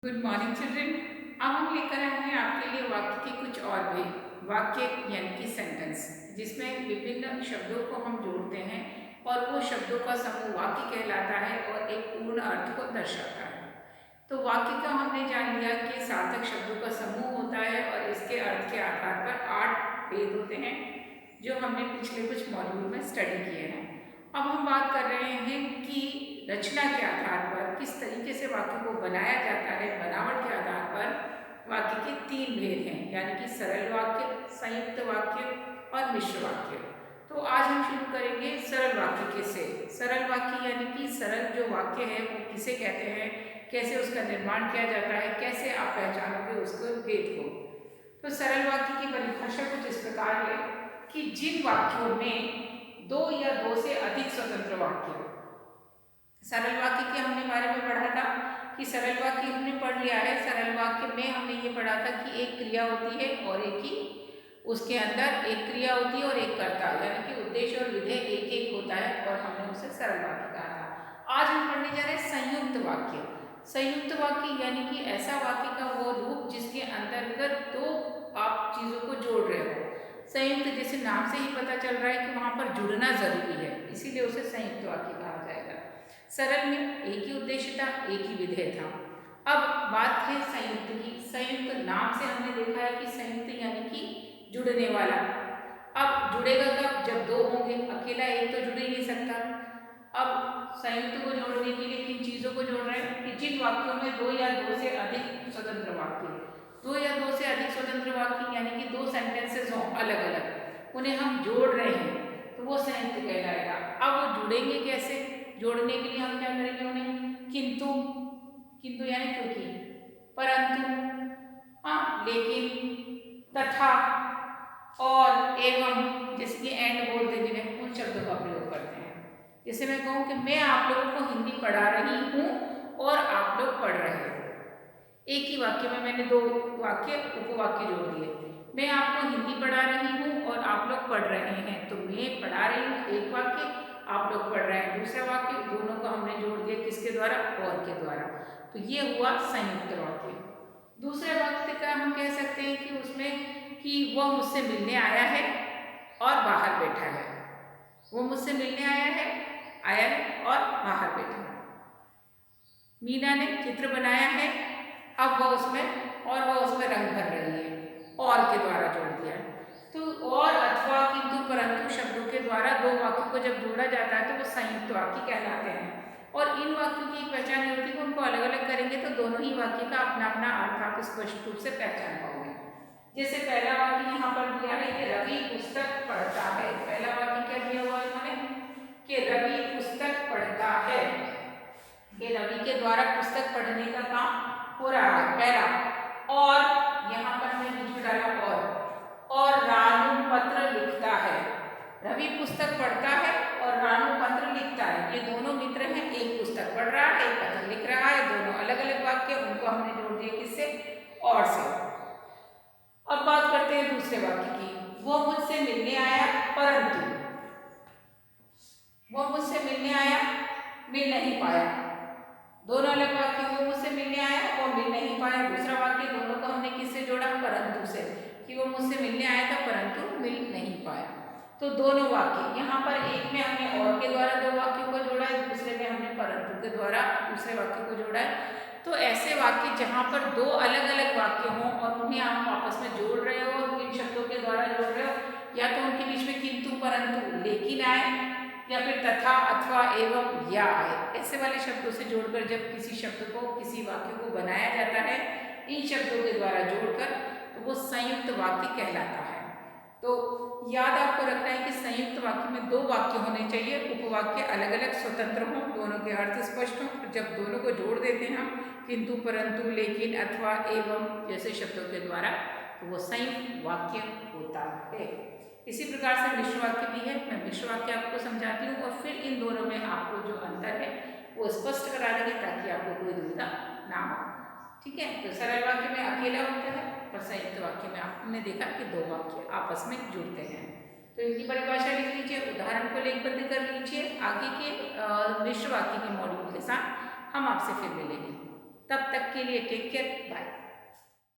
Good morning children. अब हम लेकर आए हैं आपके लिए वाक्य के कुछ और भी वाक्य यानी कि सेंटेंस, जिसमें विभिन्न शब्दों को हम जोड़ते हैं और वो शब्दों का समूह वाक्य कहलाता है और एक पूर्ण अर्थ को दर्शाता है। तो वाक्य का हमने जान लिया कि सार्थक शब्दों का समूह होता है और इसके अर्थ के आधार पर 8 भेद होते हैं जो हमने पिछले कुछ मॉड्यूल में स्टडी किए हैं। अब हम बात कर रहे हैं कि रचना के आधार पर किस तरीके से वाक्य को बनाया जाता है। बनावट के आधार पर वाक्य के 3 भेद हैं, यानी कि सरल वाक्य, संयुक्त वाक्य और मिश्र वाक्य। तो आज हम शुरू करेंगे सरल वाक्य के से। सरल वाक्य यानी कि सरल जो वाक्य है वो किसे कहते हैं, कैसे उसका निर्माण किया जाता है, कैसे आप पहचानोगे उसके भेद को। तो सरल वाक्य की परिभाषा कुछ इस प्रकार है कि जिन वाक्यों में दो या दो से अधिक स्वतंत्र वाक्य। सरल वाक्य के हमने बारे में पढ़ा था कि सरल वाक्य हमने पढ़ लिया है। सरल वाक्य में हमने ये पढ़ा था कि एक क्रिया होती है और एक ही उसके अंदर एक क्रिया होती है और एक कर्ता, यानी कि उद्देश्य और विधेय एक एक होता है और हमने उसे सरल वाक्य कहा था। आज हम पढ़ने जा रहे हैं संयुक्त वाक्य। संयुक्त वाक्य यानी कि ऐसा वाक्य का वो रूप जिसके अंतर्गत दो आप चीजों को जोड़ रहे हो। संयुक्त जैसे नाम से ही पता चल रहा है कि वहां पर जुड़ना जरूरी है, इसीलिए उसे संयुक्त वाक्य कहा जाएगा। सरल में एक ही उद्देश्य था, एक ही विधेय था। अब बात है संयुक्त की। संयुक्त नाम से हमने देखा है कि संयुक्त यानी कि जुड़ने वाला। अब जुड़ेगा कब, जब दो होंगे, अकेला एक तो जुड़ ही नहीं सकता। अब संयुक्त को जोड़ने के लिए किन चीजों को जोड़ रहे हैं कि जिन वाक्यों में दो या दो से अधिक स्वतंत्र वाक्य, दो या दो से अधिक स्वतंत्र वाक्य यानी कि दो सेंटेंसेस हों अलग अलग, उन्हें हम जोड़ रहे हैं तो वो संयुक्त कहलाएगा। अब वो जुड़ेंगे कैसे, जोड़ने के लिए हम क्या करेंगे उन्हें, किंतु, किंतु यानी क्योंकि, परंतु, हाँ, लेकिन, तथा और एवं, जिसके एंड बोलते जिन्हें उन शब्दों का प्रयोग करते हैं। जैसे मैं कहूँ कि मैं आप लोगों को हिंदी पढ़ा रही हूँ और आप लोग पढ़ रहे हो। एक ही वाक्य में मैंने दो वाक्य उपवाक्य जोड़ दिए। मैं आपको हिंदी पढ़ा रही हूँ और आप लोग पढ़ रहे हैं, तो मैं पढ़ा रही हूँ एक वाक्य, आप लोग पढ़ रहे हैं दूसरा वाक्य, दोनों को हमने जोड़ दिया किसके द्वारा, और के द्वारा। तो ये हुआ संयुक्त वाक्य। दूसरे वाक्य का हम कह सकते हैं कि उसमें कि वह मुझसे मिलने आया है और बाहर बैठा है। वो मुझसे मिलने आया है और बाहर बैठा है। मीना ने चित्र बनाया है, अब वह उसमें रंग भर रही है, और के द्वारा जोड़ दिया है। तो और, अथवा, किंतु, परंतु शब्दों के द्वारा दो वाक्यों को जब जोड़ा जाता है तो वो संयुक्त वाक्य कहलाते हैं। और इन वाक्यों की एक पहचान ये होती है कि उनको अलग अलग करेंगे तो दोनों ही वाक्य का अपना अपना अर्थ आप स्पष्ट रूप से पहचान पाओगे। जैसे पहला वाक्य यहाँ पर दिया है कि रवि पुस्तक पढ़ता है। पहला वाक्य क्या दिया हुआ है इन्होंने कि रवि पुस्तक पढ़ता है, कि रवि के द्वारा पुस्तक पढ़ने का काम हो रहा है पहला। और यहाँ पर मैं बीच में डाला और रानू पत्र लिखता है। रवि पुस्तक पढ़ता है और रानू पत्र लिखता है। ये दोनों मित्र हैं, एक पुस्तक पढ़ रहा है, एक पत्र लिख रहा है, दोनों अलग अलग वाक्य, उनको हमने जोड़ दिया किससे, और से। अब बात करते हैं दूसरे वाक्य की। वो मुझसे मिलने आया परंतु, वो मुझसे मिलने आया, मिल नहीं पाया। दोनों अलग वाक्य, वो मुझसे मिलने आया और मिल नहीं पाया। दूसरा वाक्य, दोनों को हमने किससे जोड़ा, परंतु से, कि वो मुझसे मिलने आया था परंतु मिल नहीं पाया। तो दोनों वाक्य, यहाँ पर एक में हमने और के द्वारा दो वाक्यों को जोड़ा है, दूसरे में हमने परंतु के द्वारा दूसरे वाक्य को जोड़ा है। तो ऐसे वाक्य जहाँ पर दो अलग अलग वाक्य हों और उन्हें आप आपस में जोड़ रहे हो और किन शब्दों के द्वारा जोड़ रहे हो, या तो उनके बीच में किंतु, परंतु, लेकिन आए, या फिर तथा, अथवा, एवं, या आए, ऐसे वाले शब्दों से जोड़कर जब किसी शब्द को, किसी वाक्य को बनाया जाता है इन शब्दों के द्वारा जोड़कर, तो वो संयुक्त वाक्य कहलाता है। तो याद आपको रखना है कि संयुक्त वाक्य में दो वाक्य होने चाहिए, उपवाक्य अलग अलग स्वतंत्र हों, दोनों के अर्थ स्पष्ट हों। जब दोनों को जोड़ देते हैं हम किंतु, परंतु, लेकिन, अथवा, एवं जैसे शब्दों के द्वारा, तो वो संयुक्त वाक्य होता है। इसी प्रकार से मिश्र वाक्य भी है। मैं मिश्र वाक्य आपको समझाती हूँ और फिर इन दोनों में आपको जो अंतर है वो स्पष्ट करा देंगे ताकि आपको कोई दुविधा ना हो। ठीक है, तो सरल वाक्य में अकेला होता है और संयुक्त वाक्य में आपने देखा कि दो वाक्य आपस में जुड़ते हैं। तो इनकी परिभाषा लिख लीजिए, उदाहरण को लेखबद्ध कर लीजिए। आगे के मिश्र वाक्य के मॉड्यूल के साथ हम आपसे फिर मिलेंगे। तब तक के लिए टेक केयर, बाय।